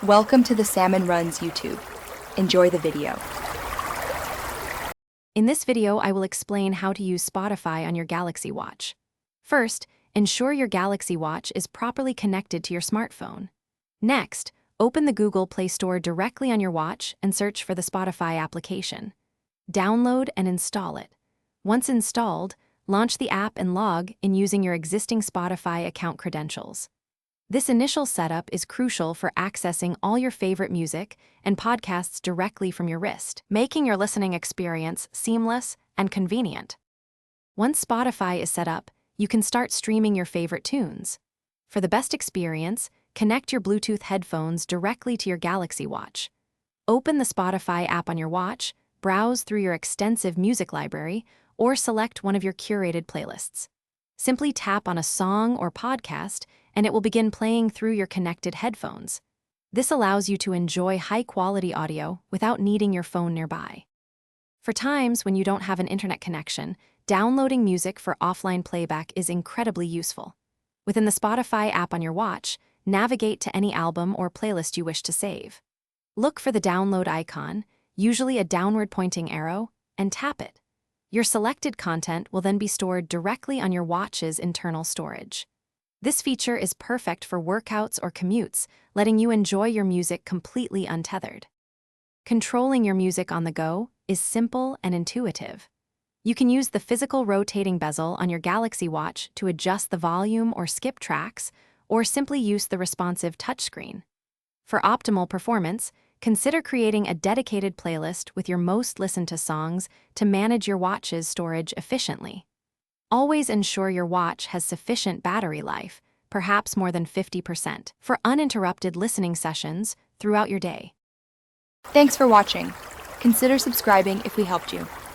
Welcome to the Salmon Runs YouTube. Enjoy the video. In this video, I will explain how to use Spotify on your Galaxy Watch. First, ensure your Galaxy Watch is properly connected to your smartphone. Next, open the Google Play Store directly on your watch and search for the Spotify application. Download and install it. Once installed, launch the app and log in using your existing Spotify account credentials. This initial setup is crucial for accessing all your favorite music and podcasts directly from your wrist, making your listening experience seamless and convenient. Once Spotify is set up, you can start streaming your favorite tunes. For the best experience, connect your Bluetooth headphones directly to your Galaxy Watch. Open the Spotify app on your watch, browse through your extensive music library, or select one of your curated playlists. Simply tap on a song or podcast, and it will begin playing through your connected headphones. This allows you to enjoy high-quality audio without needing your phone nearby. For times when you don't have an internet connection, downloading music for offline playback is incredibly useful. Within the Spotify app on your watch, navigate to any album or playlist you wish to save. Look for the download icon, usually a downward-pointing arrow, and tap it. Your selected content will then be stored directly on your watch's internal storage. This feature is perfect for workouts or commutes, letting you enjoy your music completely untethered. Controlling your music on the go is simple and intuitive. You can use the physical rotating bezel on your Galaxy Watch to adjust the volume or skip tracks, or simply use the responsive touchscreen. For optimal performance, consider creating a dedicated playlist with your most listened-to songs to manage your watch's storage efficiently. Always ensure your watch has sufficient battery life, perhaps more than 50%, for uninterrupted listening sessions throughout your day. Thanks for watching. Consider subscribing if we helped you.